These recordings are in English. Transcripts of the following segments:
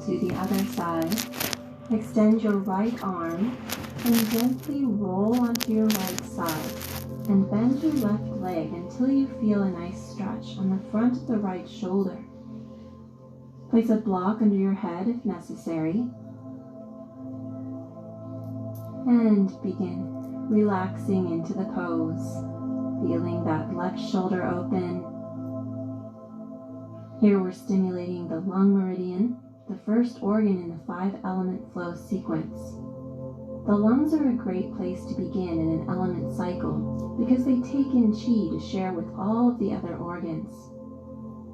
to the other side. Extend your right arm and gently roll onto your right side. And bend your left leg until you feel a nice stretch on the front of the right shoulder. Place a block under your head if necessary. And begin relaxing into the pose, feeling that left shoulder open. Here we're stimulating the lung meridian, the first organ in the 5-element flow sequence. The lungs are a great place to begin in an element cycle because they take in chi to share with all of the other organs.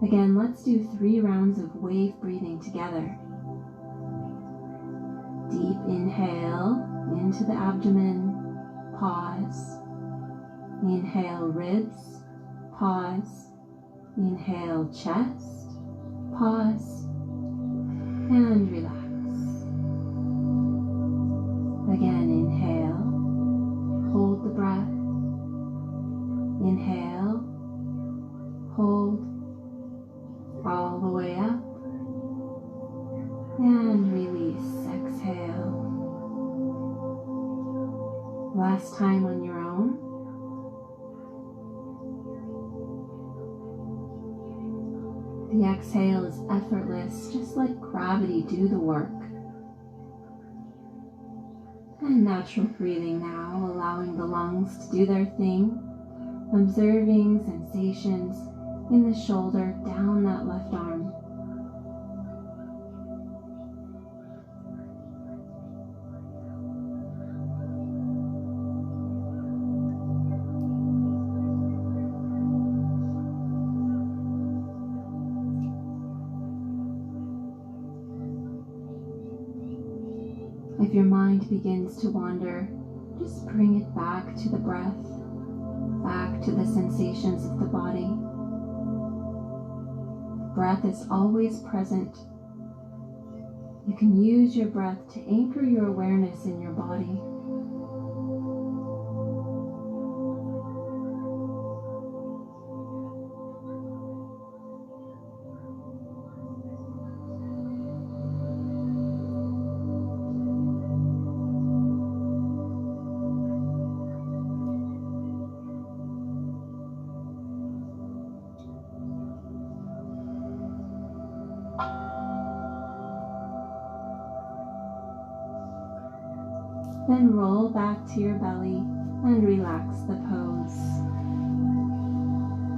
Again, let's do 3 rounds of wave breathing together. Deep inhale into the abdomen, pause. Inhale ribs, pause. Inhale chest, pause, and relax. Again, inhale, hold the breath. Inhale, hold, all the way up, and release, exhale. Last time on your own. The exhale is effortless, just like gravity do the work. And natural breathing now, allowing the lungs to do their thing, observing sensations in the shoulder, down that left arm. If your mind begins to wander, just bring it back to the breath, back to the sensations of the body. The breath is always present. You can use your breath to anchor your awareness in your body. Then roll back to your belly and relax the pose.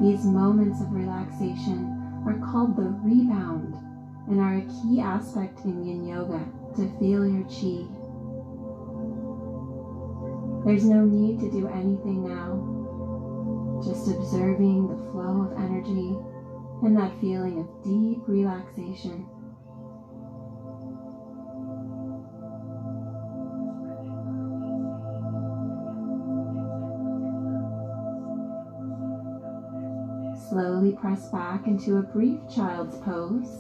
These moments of relaxation are called the rebound and are a key aspect in Yin Yoga to feel your chi. There's no need to do anything now, just observing the flow of energy and that feeling of deep relaxation. Slowly press back into a brief child's pose.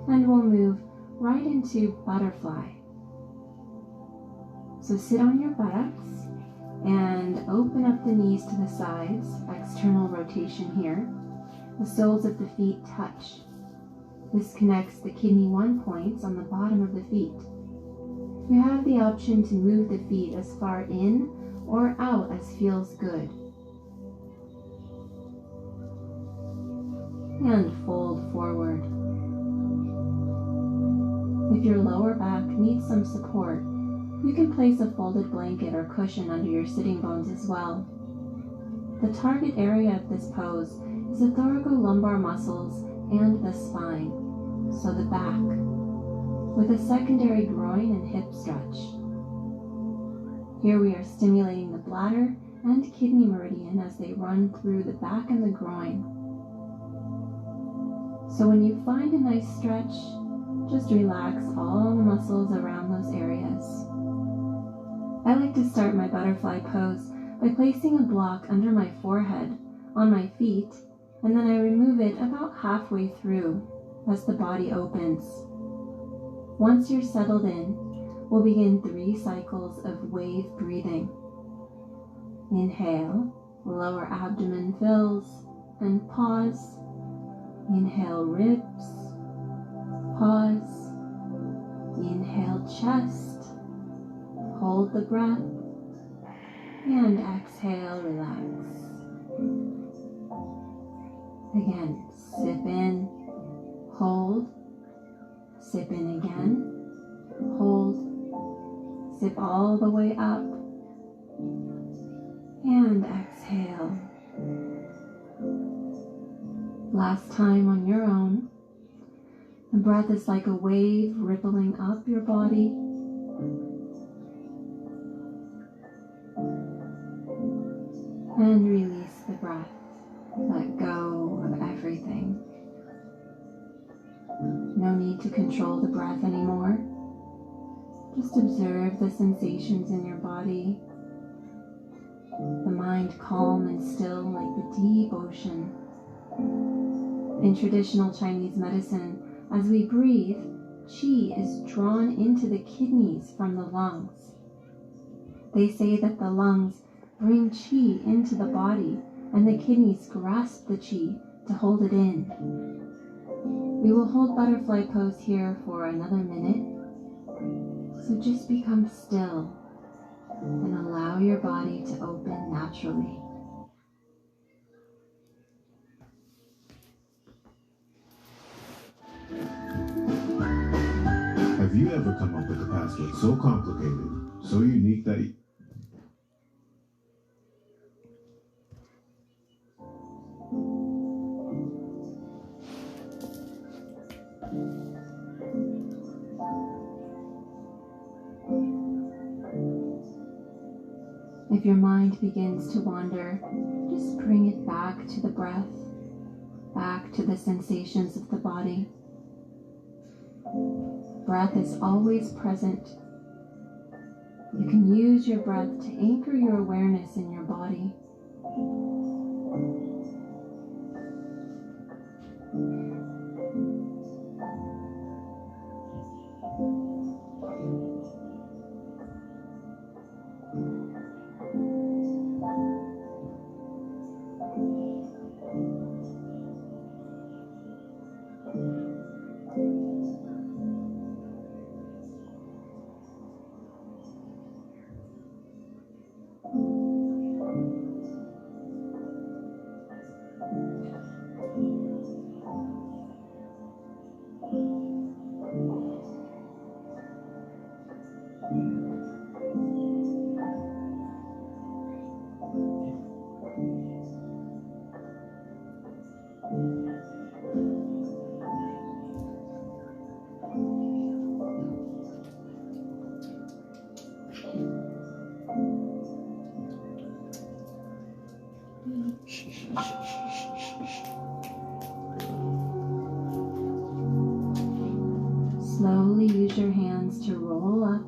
And we'll move right into butterfly. So sit on your buttocks and open up the knees to the sides, external rotation here. The soles of the feet touch. This connects the kidney 1 points on the bottom of the feet. You have the option to move the feet as far in or out as feels good. And fold forward. If your lower back needs some support, you can place a folded blanket or cushion under your sitting bones as well. The target area of this pose is the thoracolumbar muscles and the spine, so the back, with a secondary groin and hip stretch. Here we are stimulating the bladder and kidney meridian as they run through the back and the groin. So when you find a nice stretch, just relax all the muscles around those areas. I like to start my butterfly pose by placing a block under my forehead, on my feet, and then I remove it about halfway through as the body opens. Once you're settled in, we'll begin 3 cycles of wave breathing. Inhale, Lower abdomen fills, and pause. Inhale ribs, pause. Inhale chest, hold the breath, and exhale, relax. Again, sip in, hold, sip in again, hold, sip all the way up, and exhale. Last time on your own. The breath is like a wave rippling up your body. And release the breath. Let go of everything. No need to control the breath anymore. Just observe the sensations in your body. The mind calm and still like the deep ocean. In traditional Chinese medicine, as we breathe, qi is drawn into the kidneys from the lungs. They say that the lungs bring qi into the body and the kidneys grasp the qi to hold it in. We will hold butterfly pose here for another minute. So just become still and allow your body to open naturally. Have you ever come up with a password so complicated, so unique that If your mind begins to wander, just bring it back to the breath, back to the sensations of the body. Breath is always present. You can use your breath to anchor your awareness in your body. Slowly use your hands to roll up.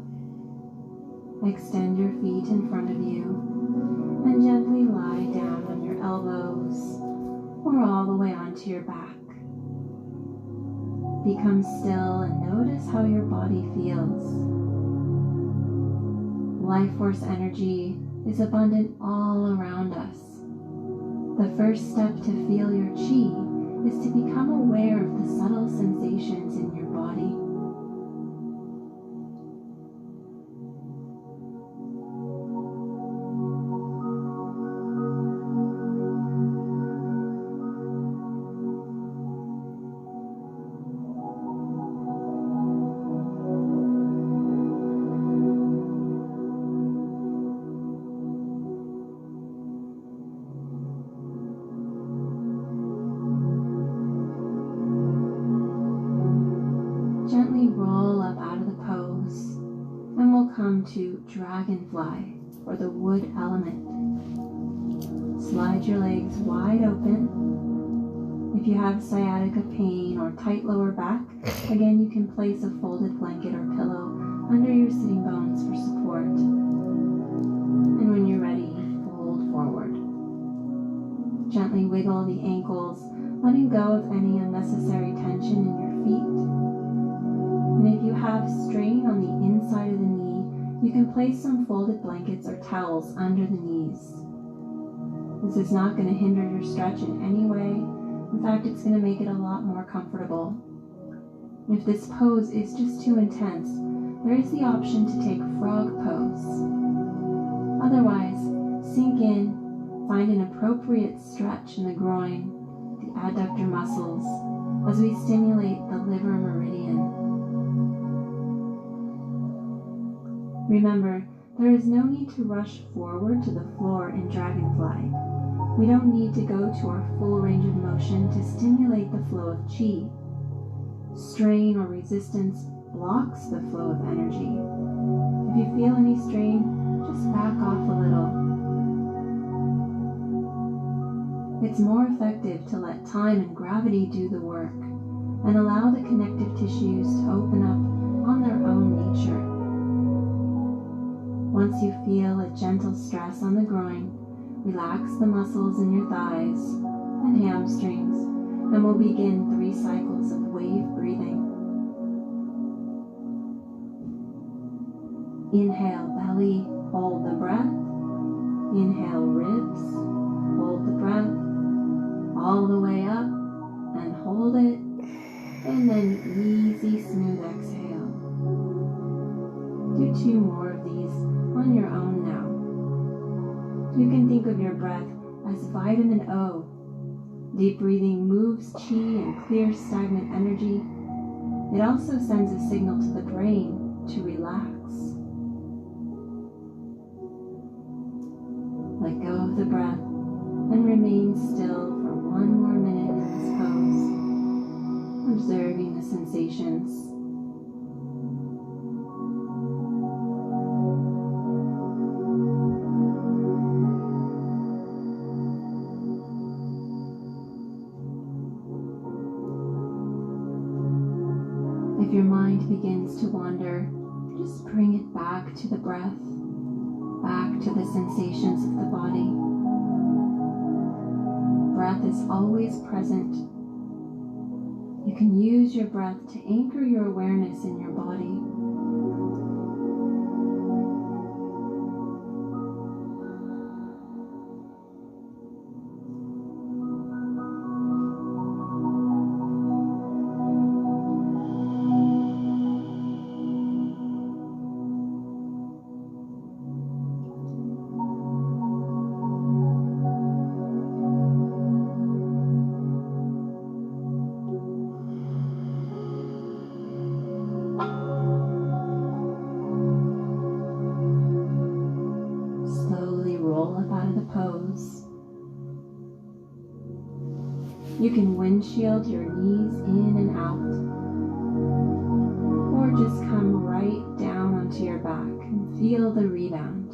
Extend your feet in front of you and gently lie down on your elbows or all the way onto your back. Become still and notice how your body feels. Life force energy is abundant all around us. The first step to feel your qi is to become aware of the subtle sensations in your body. Gently roll up out of the pose and we'll come to dragonfly or the wood element. Slide your legs wide open. If you have sciatica pain or tight lower back, again you can place a folded blanket or pillow under your sitting bones for support. And when you're ready, fold forward. Gently wiggle the ankles, letting go of any unnecessary tension in your feet. And if you have strain on the inside of the knee, you can place some folded blankets or towels under the knees. This is not going to hinder your stretch in any way. In fact, it's going to make it a lot more comfortable. If this pose is just too intense, there is the option to take frog pose. Otherwise, sink in, find an appropriate stretch in the groin, the adductor muscles, as we stimulate the liver meridian. Remember, there is no need to rush forward to the floor in Dragonfly. We don't need to go to our full range of motion to stimulate the flow of chi. Strain or resistance blocks the flow of energy. If you feel any strain, just back off a little. It's more effective to let time and gravity do the work and allow the connective tissues to open up on their own nature. Once you feel a gentle stress on the groin, relax the muscles in your thighs and hamstrings, and we'll begin 3 cycles of wave breathing. Inhale, belly, hold the breath. Inhale, ribs, hold the breath, all the way up, and hold it, and then easy, smooth exhale. Do 2 more of these on your own now. You can think of your breath as vitamin O. Deep breathing moves chi and clears stagnant energy. It also sends a signal to the brain to relax. Let go of the breath and remain still for 1 more minute in this pose, observing the sensations. If your mind begins to wander, just bring it back to the breath, back to the sensations of the body. Breath is always present. You can use your breath to anchor your awareness in your body. You can windshield your knees in and out, or just come right down onto your back and feel the rebound.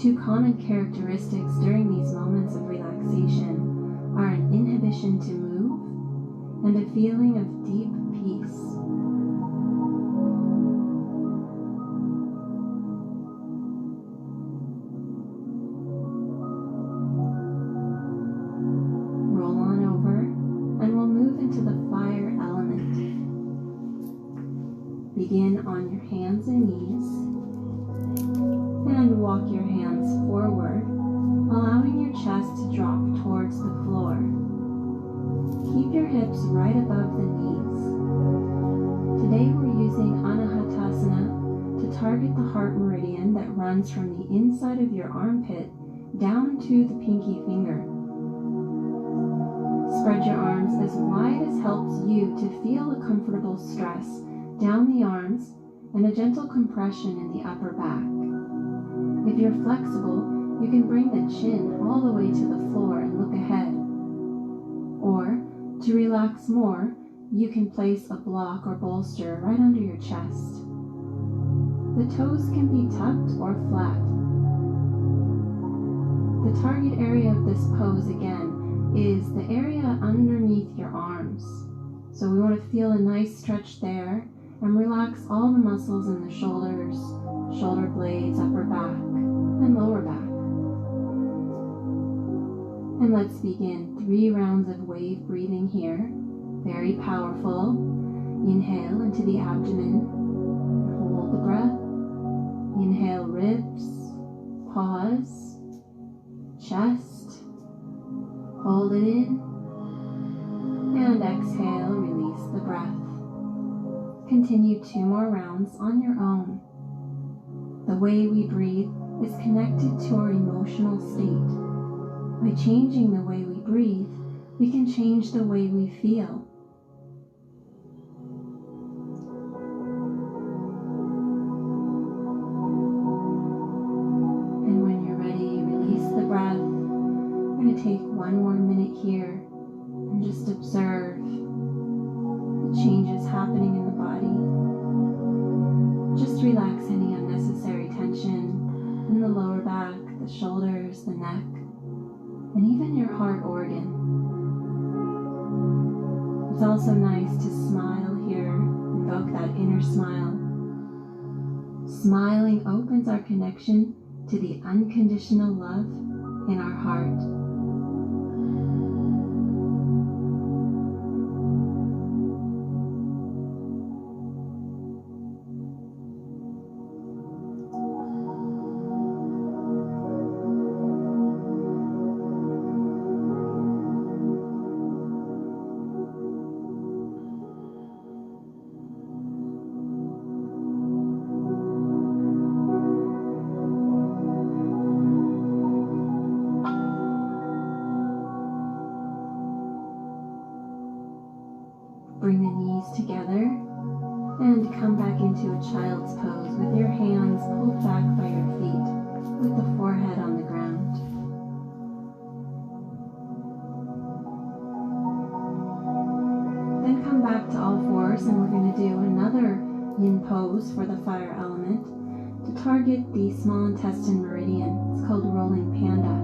Two common characteristics during these moments of relaxation are an inhibition to move and a feeling of deep peace. Roll on over and we'll move into the fire element. Begin on your hands and knees and walk your hands forward, allowing your chest to drop towards the floor. Keep your hips right above the knees. Today we're using Anahatasana to target the heart meridian that runs from the inside of your armpit down to the pinky finger. Spread your arms as wide as helps you to feel a comfortable stress down the arms and a gentle compression in the upper back. If you're flexible, you can bring the chin all the way to the floor and look ahead. Or, to relax more, you can place a block or bolster right under your chest. The toes can be tucked or flat. The target area of this pose, again, is the area underneath your arms. So we want to feel a nice stretch there and relax all the muscles in the shoulders, shoulder blades, upper back, and lower back. And let's begin 3 rounds of wave breathing here. Very powerful. Inhale into the abdomen. Hold the breath. Inhale, ribs. Pause. Chest. Hold it in. And exhale, release the breath. Continue 2 more rounds on your own. The way we breathe is connected to our emotional state. By changing the way we breathe, we can change the way we feel. And when you're ready, release the breath. We're going to take 1 more minute here and just observe the changes happening in the body. Just relax any unnecessary tension in the lower back, the shoulders, the neck, and even your heart organ. It's also nice to smile here, invoke that inner smile. Smiling opens our connection to the unconditional love in our heart. Bring the knees together and come back into a child's pose with your hands pulled back by your feet with the forehead on the ground. Then come back to all fours and we're going to do another yin pose for the fire element to target the small intestine meridian. It's called rolling panda.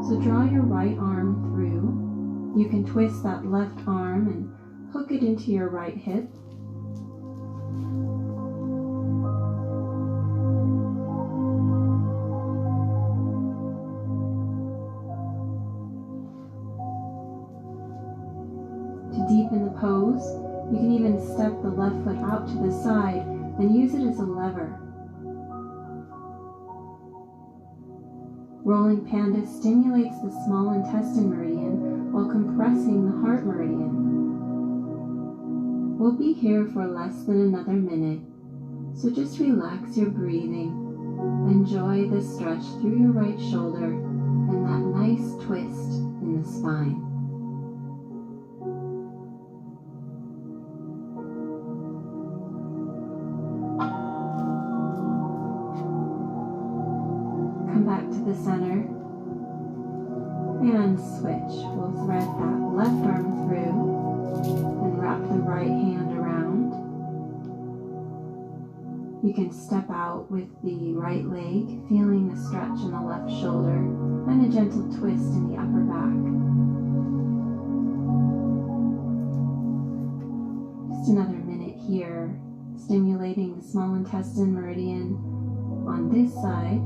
So draw your right arm through. You can twist that left arm and hook it into your right hip. To deepen the pose, you can even step the left foot out to the side and use it as a lever. Rolling panda stimulates the small intestine meridian while compressing the heart meridian. We'll be here for less than another minute, so just relax your breathing. Enjoy the stretch through your right shoulder and that nice twist in the spine. Come back to the center and switch. We'll thread that left arm through and wrap the right hand around. You can step out with the right leg, feeling the stretch in the left shoulder and a gentle twist in the upper back. Just another minute here, stimulating the small intestine meridian on this side.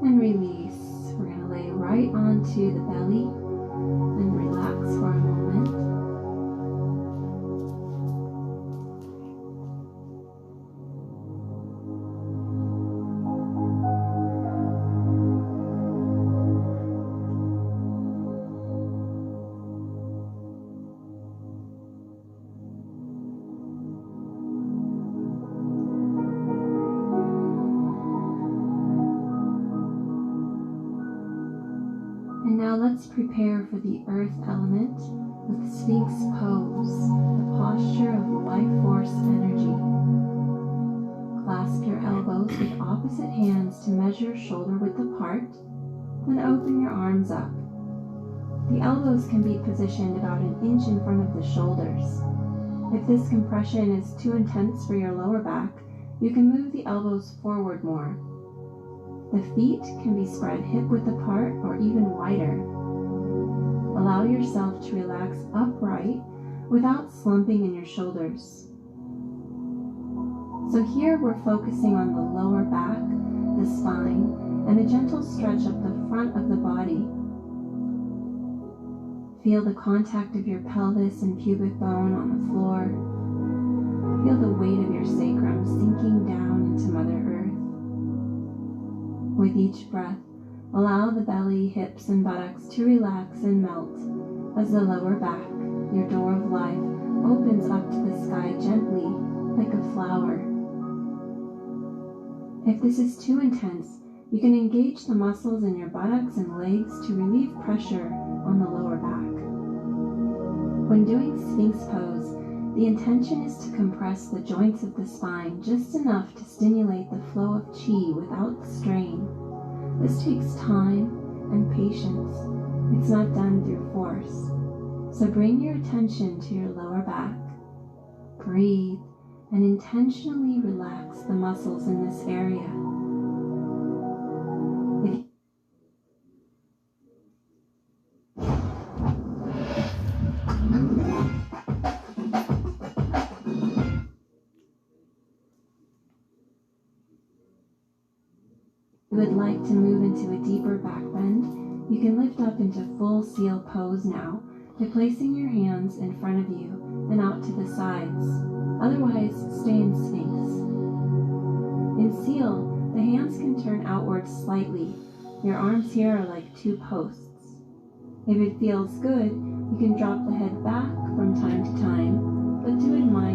And release. We're going to lay right onto the belly and relax for a moment. And now let's prepare for the earth element with Sphinx pose, the posture of life force energy. Clasp your elbows with opposite hands to measure shoulder width apart, then open your arms up. The elbows can be positioned about an inch in front of the shoulders. If this compression is too intense for your lower back, you can move the elbows forward more. The feet can be spread hip-width apart or even wider. Allow yourself to relax upright without slumping in your shoulders. So here we're focusing on the lower back, the spine, and a gentle stretch up the front of the body. Feel the contact of your pelvis and pubic bone on the floor. Feel the weight of your sacrum sinking down into Mother Earth. With each breath, allow the belly, hips, and buttocks to relax and melt as the lower back, your door of life, opens up to the sky gently like a flower. If this is too intense, you can engage the muscles in your buttocks and legs to relieve pressure on the lower back. When doing Sphinx pose, the intention is to compress the joints of the spine just enough to stimulate the flow of qi without strain. This takes time and patience. It's not done through force. So bring your attention to your lower back. Breathe and intentionally relax the muscles in this area. If you would like to move into a deeper back bend, you can lift up into full seal pose now by placing your hands in front of you and out to the sides. Otherwise, stay in Sphinx. In seal, the hands can turn outward slightly. Your arms here are like two posts. If it feels good, you can drop the head back from time to time, but do it mindfully.